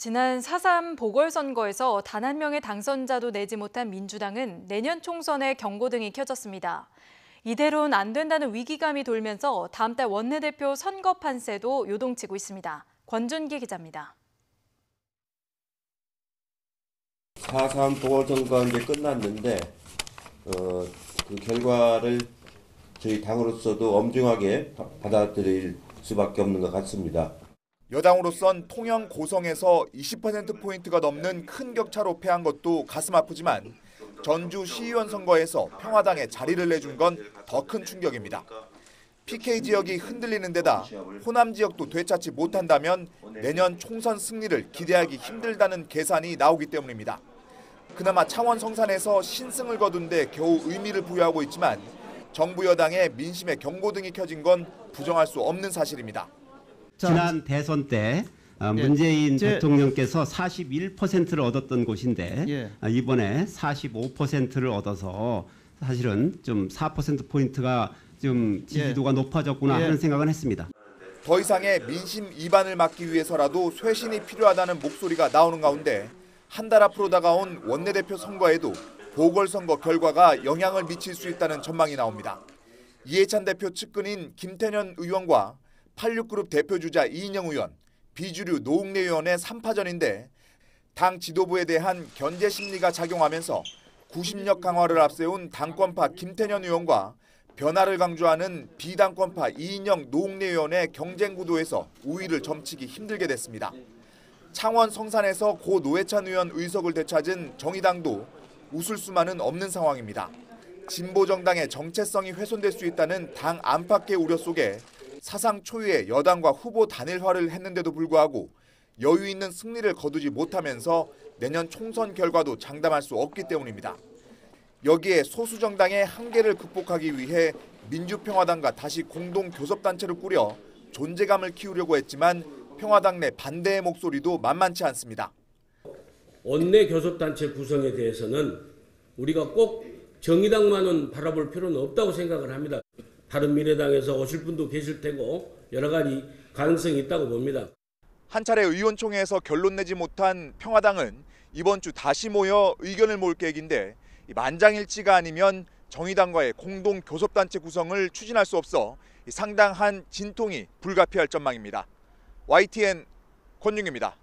지난 4.3 보궐선거에서 단 한 명의 당선자도 내지 못한 민주당은 내년 총선에 경고등이 켜졌습니다. 이대로는 안 된다는 위기감이 돌면서 다음 달 원내대표 선거 판세도 요동치고 있습니다. 권준기 기자입니다. 4.3 보궐선거가 이제 끝났는데 그 결과를 저희 당으로서도 엄중하게 받아들일 수밖에 없는 것 같습니다. 여당으로선 통영 고성에서 20%포인트가 넘는 큰 격차로 패한 것도 가슴 아프지만 전주 시의원 선거에서 평화당에 자리를 내준 건 더 큰 충격입니다. PK 지역이 흔들리는 데다 호남 지역도 되찾지 못한다면 내년 총선 승리를 기대하기 힘들다는 계산이 나오기 때문입니다. 그나마 창원 성산에서 신승을 거둔 데 겨우 의미를 부여하고 있지만 정부 여당의 민심의 경고등이 켜진 건 부정할 수 없는 사실입니다. 지난 대선 때 문재인 대통령께서 41%를 얻었던 곳인데 이번에 45%를 얻어서 사실은 좀 4%포인트가 좀 지지도가 높아졌구나 하는 생각은 했습니다. 더 이상의 민심 이반을 막기 위해서라도 쇄신이 필요하다는 목소리가 나오는 가운데 한 달 앞으로 다가온 원내대표 선거에도 보궐선거 결과가 영향을 미칠 수 있다는 전망이 나옵니다. 이해찬 대표 측근인 김태년 의원과 86그룹 대표주자 이인영 의원, 비주류 노웅래 의원의 3파전인데 당 지도부에 대한 견제 심리가 작용하면서 구심력 강화를 앞세운 당권파 김태년 의원과 변화를 강조하는 비당권파 이인영 노웅래 의원의 경쟁 구도에서 우위를 점치기 힘들게 됐습니다. 창원 성산에서 고 노회찬 의원 의석을 되찾은 정의당도 웃을 수만은 없는 상황입니다. 진보 정당의 정체성이 훼손될 수 있다는 당 안팎의 우려 속에 사상 초유의 여당과 후보 단일화를 했는데도 불구하고 여유 있는 승리를 거두지 못하면서 내년 총선 결과도 장담할 수 없기 때문입니다. 여기에 소수 정당의 한계를 극복하기 위해 민주평화당과 다시 공동 교섭단체를 꾸려 존재감을 키우려고 했지만 평화당 내 반대의 목소리도 만만치 않습니다. 원내 교섭단체 구성에 대해서는 우리가 꼭 정의당만은 바라볼 필요는 없다고 생각을 합니다. 바른미래당에서 오실 분도 계실 테고 여러 가지 가능성이 있다고 봅니다. 한 차례 의원총회에서 결론 내지 못한 평화당은 이번 주 다시 모여 의견을 모을 계획인데 만장일치가 아니면 정의당과의 공동 교섭단체 구성을 추진할 수 없어 상당한 진통이 불가피할 전망입니다. YTN 권윤기입니다.